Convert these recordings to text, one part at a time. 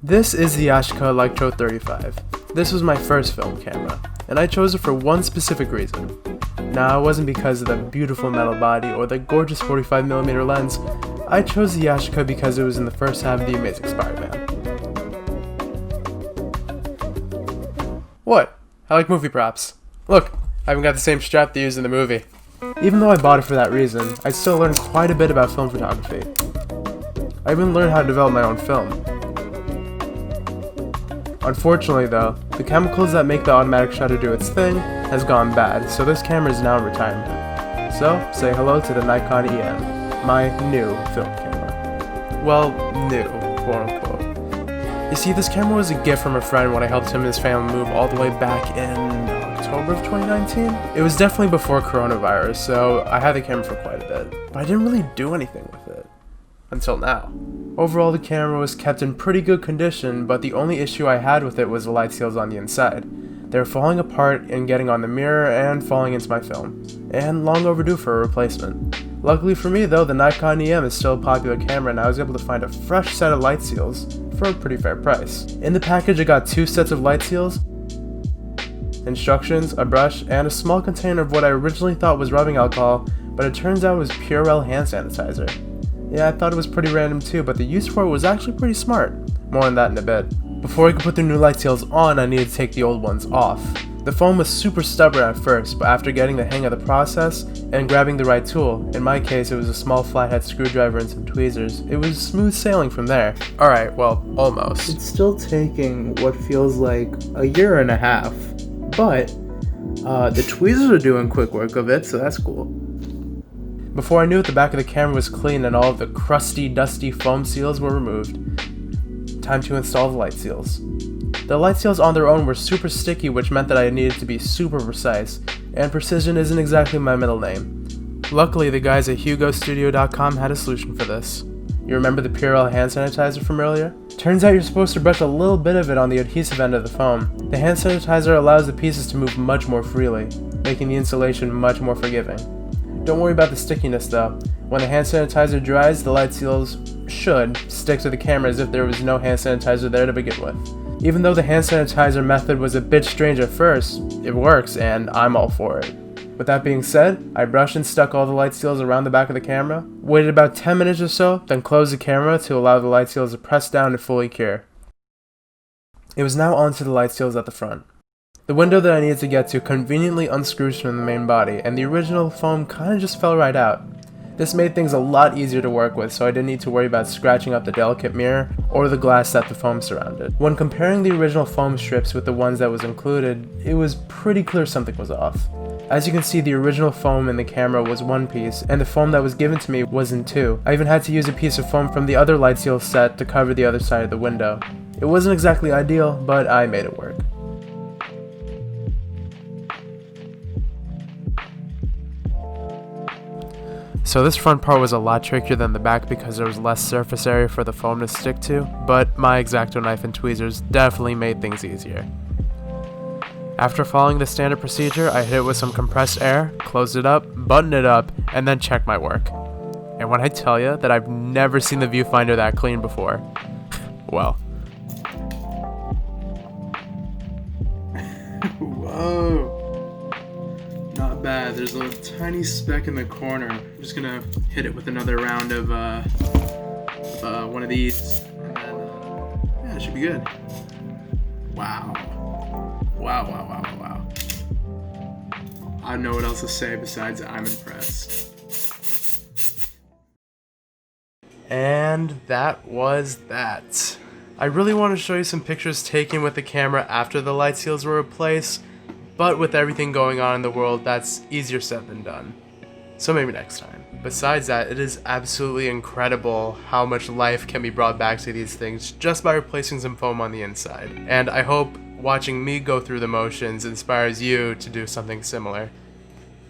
This is the Yashica Electro 35. This was my first film camera, and I chose it for one specific reason. Now, it wasn't because of the beautiful metal body or the gorgeous 45mm lens. I chose the Yashica because it was in the first half of The Amazing Spider-Man. What? I like movie props. Look, I even got the same strap they used in the movie. Even though I bought it for that reason, I still learned quite a bit about film photography. I even learned how to develop my own film. Unfortunately though, the chemicals that make the automatic shutter do its thing has gone bad, so this camera is now in retirement. So, say hello to the Nikon EM, my new film camera. Well, new, quote unquote. You see, this camera was a gift from a friend when I helped him and his family move all the way back in October of 2019? It was definitely before coronavirus, so I had the camera for quite a bit, but I didn't really do anything with it. Until now. Overall, the camera was kept in pretty good condition, but the only issue I had with it was the light seals on the inside. They were falling apart and getting on the mirror and falling into my film, and long overdue for a replacement. Luckily for me though, the Nikon EM is still a popular camera and I was able to find a fresh set of light seals for a pretty fair price. In the package I got 2 sets of light seals, instructions, a brush, and a small container of what I originally thought was rubbing alcohol, but it turns out it was Purell hand sanitizer. Yeah, I thought it was pretty random too, but the use for it was actually pretty smart. More on that in a bit. Before I could put the new light seals on, I needed to take the old ones off. The foam was super stubborn at first, but after getting the hang of the process and grabbing the right tool, in my case it was a small flathead screwdriver and some tweezers, it was smooth sailing from there. Alright, well, almost. It's still taking what feels like a year and a half, but the tweezers are doing quick work of it, so that's cool. Before I knew it, the back of the camera was clean and all of the crusty, dusty foam seals were removed. Time to install the light seals. The light seals on their own were super sticky, which meant that I needed to be super precise, and precision isn't exactly my middle name. Luckily, the guys at HugoStudio.com had a solution for this. You remember the Purell hand sanitizer from earlier? Turns out you're supposed to brush a little bit of it on the adhesive end of the foam. The hand sanitizer allows the pieces to move much more freely, making the installation much more forgiving. Don't worry about the stickiness though. When the hand sanitizer dries, the light seals should stick to the camera as if there was no hand sanitizer there to begin with. Even though the hand sanitizer method was a bit strange at first, it works and I'm all for it. With that being said, I brushed and stuck all the light seals around the back of the camera, waited about 10 minutes or so, then closed the camera to allow the light seals to press down and fully cure. It was now onto the light seals at the front. The window that I needed to get to conveniently unscrews from the main body, and the original foam kinda just fell right out. This made things a lot easier to work with, so I didn't need to worry about scratching up the delicate mirror or the glass that the foam surrounded. When comparing the original foam strips with the ones that was included, it was pretty clear something was off. As you can see, the original foam in the camera was one piece, and the foam that was given to me was in 2. I even had to use a piece of foam from the other light seal set to cover the other side of the window. It wasn't exactly ideal, but I made it work. So this front part was a lot trickier than the back because there was less surface area for the foam to stick to, but my X-Acto knife and tweezers definitely made things easier. After following the standard procedure, I hit it with some compressed air, closed it up, buttoned it up, and then checked my work. And when I tell you that I've never seen the viewfinder that clean before, well. Whoa. Not bad. There's a tiny speck in the corner. I'm just gonna hit it with another round of one of these, and then yeah, it should be good. Wow. Wow. I don't know what else to say besides I'm impressed. And that was that. I really want to show you some pictures taken with the camera after the light seals were replaced, but with everything going on in the world, that's easier said than done. So maybe next time. Besides that, it is absolutely incredible how much life can be brought back to these things just by replacing some foam on the inside. And I hope watching me go through the motions inspires you to do something similar.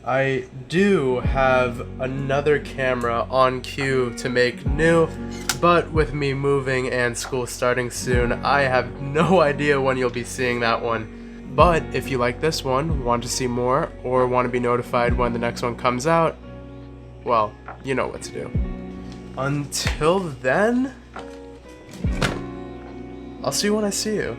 I do have another camera on cue to make new, but with me moving and school starting soon, I have no idea when you'll be seeing that one. But if you like this one, want to see more, or want to be notified when the next one comes out, well, you know what to do. Until then, I'll see you when I see you.